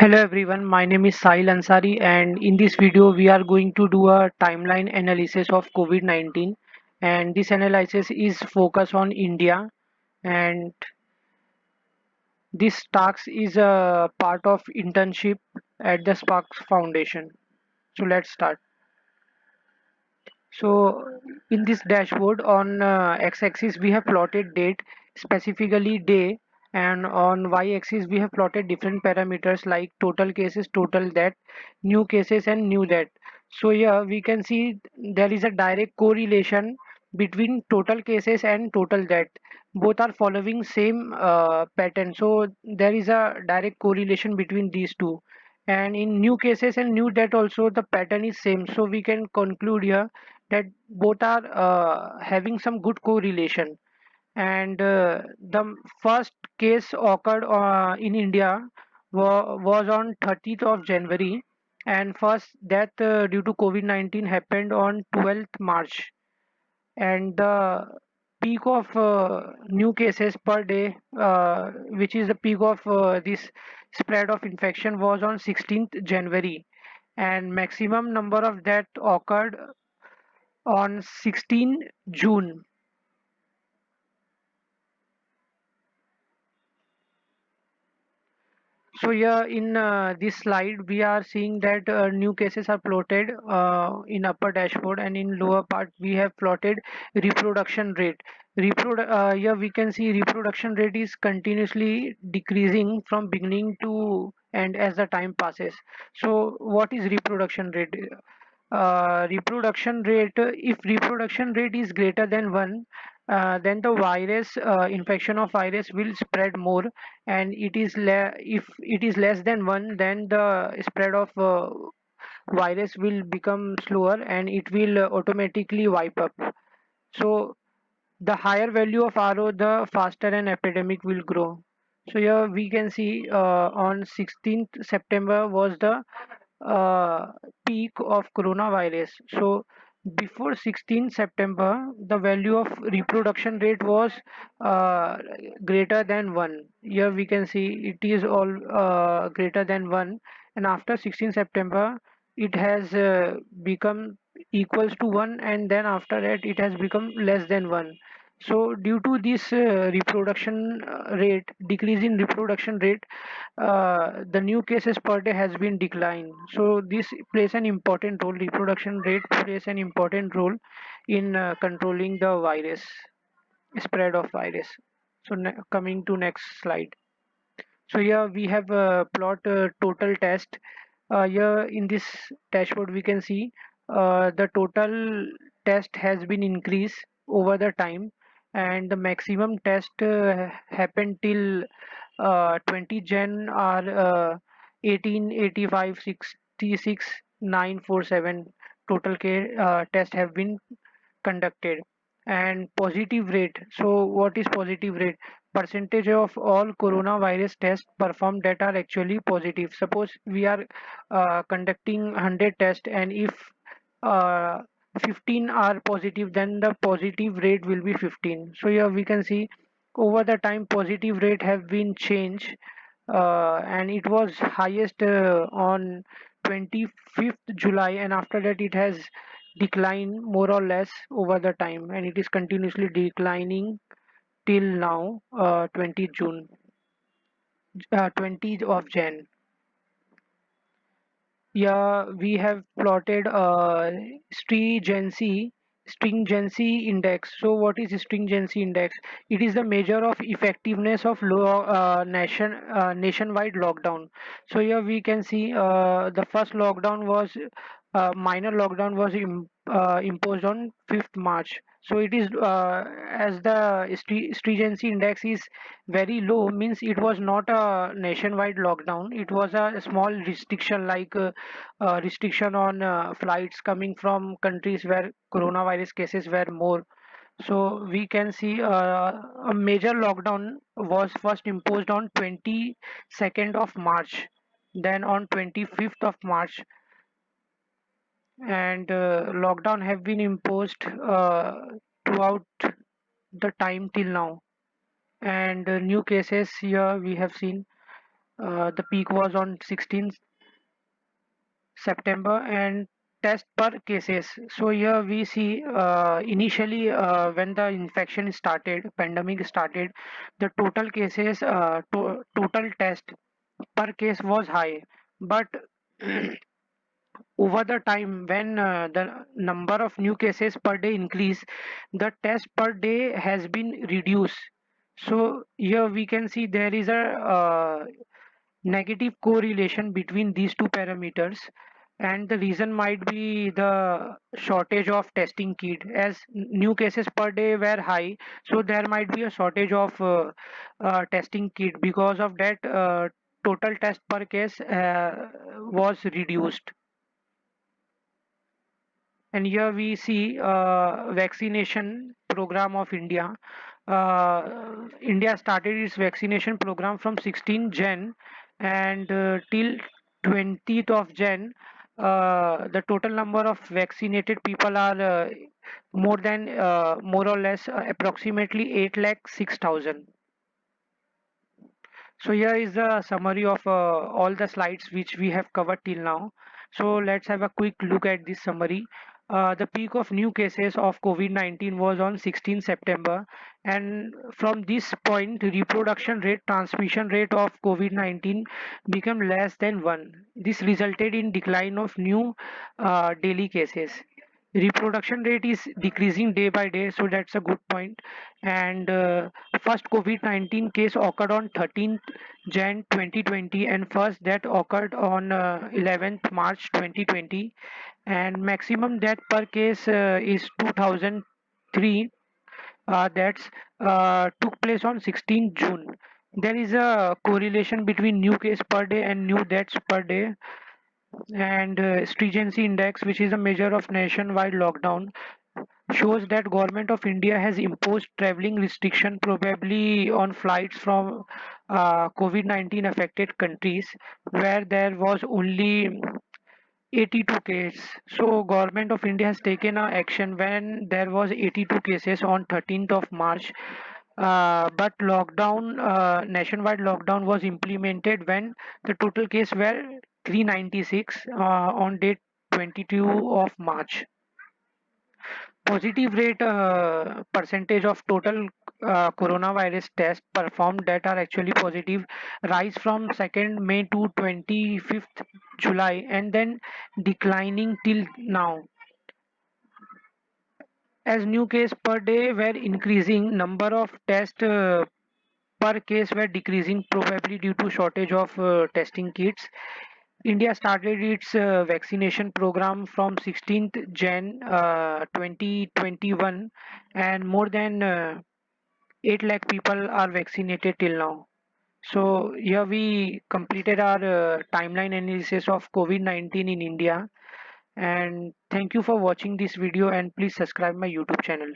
Hello everyone, my name is Sahil Ansari and in this video we are going to do a timeline analysis of COVID-19, and this analysis is focused on India, and this task is a part of internship at the Sparks Foundation. So let's start. So in this dashboard on x-axis we have plotted date, specifically day, and on y-axis we have plotted different parameters like total cases, total death, new cases and new death. So here we can see there is a direct correlation between total cases and total death. Both are following same pattern. So there is a direct correlation between these two. And in new cases and new death also the pattern is same. So we can conclude here that both are having some good correlation. And the first case occurred in India was on 30th of January, and first death due to COVID-19 happened on 12th March, and the peak of new cases per day, which is the peak of this spread of infection, was on 16th January, and maximum number of death occurred on 16 June. So here in this slide, we are seeing that new cases are plotted in upper dashboard, and in lower part we have plotted reproduction rate. Here we can see reproduction rate is continuously decreasing from beginning to end as the time passes. So what is reproduction rate? Reproduction rate, if reproduction rate is greater than 1, then the virus infection of virus will spread more, and if it is less than 1, then the spread of virus will become slower and it will automatically wipe up. So the higher value of RO, the faster an epidemic will grow. So here we can see on 16th September was the uh, peak of coronavirus. So before 16 September, the value of reproduction rate was uh, greater than 1. Here we can see it is all greater than 1, and after 16 September, it has become equals to 1, and then after that it has become less than 1. So due to this reproduction rate, decrease in reproduction rate, the new cases per day has been declined. So this plays an important role. Reproduction rate plays an important role in controlling the virus spread of virus. So coming to next slide. So here we have plot total test. Here in this dashboard we can see the total test has been increased over the time, and the maximum test happened till 20 Jan are 1885 66 947 total care tests have been conducted. And positive rate, so what is positive rate? Percentage of all coronavirus tests performed that are actually positive. Suppose we are conducting 100 tests, and if uh, 15 are positive, then the positive rate will be 15. So here we can see over the time positive rate have been changed, and it was highest on 25th July, and after that it has declined more or less over the time, and it is continuously declining till now, 20 June, 20th of Jan. Yeah, we have plotted stringency index. So what is stringency index? It is the measure of effectiveness of nationwide lockdown. So here we can see the first lockdown was minor lockdown was imposed on 5th March. So it is as the stringency index is very low, means it was not a nationwide lockdown. It was a small restriction, like restriction on flights coming from countries where coronavirus cases were more. So we can see a major lockdown was first imposed on 22nd of March, then on 25th of March, and lockdown have been imposed throughout the time till now. And new cases here we have seen The peak was on 16th September and test per cases. So here we see initially when the infection started, pandemic started, the total cases, total test per case was high. But over the time when the number of new cases per day increase, the test per day has been reduced. So here we can see there is a negative correlation between these two parameters, and the reason might be the shortage of testing kit. As new cases per day were high, so there might be a shortage of testing kit. Because of that, total test per case was reduced. And here we see vaccination program of India. India started its vaccination program from 16 Jan and till 20th of Jan. The total number of vaccinated people are more or less approximately 8 lakh 6,000. So here is the summary of all the slides which we have covered till now. So let's have a quick look at this summary. The peak of new cases of COVID-19 was on 16 September, and from this point, reproduction rate, transmission rate of COVID-19 became less than 1. This resulted in decline of new daily cases. Reproduction rate is decreasing day by day, so that's a good point. And first COVID-19 case occurred on 13th Jan 2020, and first that occurred on 11th March 2020, and maximum death per case is 2003. That's took place on 16th June. There is a correlation between new case per day and new deaths per day. And stringency index, which is a measure of nationwide lockdown, shows that government of India has imposed traveling restriction probably on flights from COVID-19 affected countries where there was only 82 cases. So government of India has taken a action when there was 82 cases on 13th of March. But lockdown, nationwide lockdown was implemented when the total case were 396 on date 22 of March. Positive rate percentage of total coronavirus tests performed that are actually positive rise from 2nd May to 25th July and then declining till now. As new case per day were increasing, number of tests per case were decreasing, probably due to shortage of testing kits. India started its vaccination program from 16th Jan 2021, and more than 8 lakh people are vaccinated till now. So here we completed our timeline analysis of COVID-19 in India. And thank you for watching this video, and please subscribe my YouTube channel.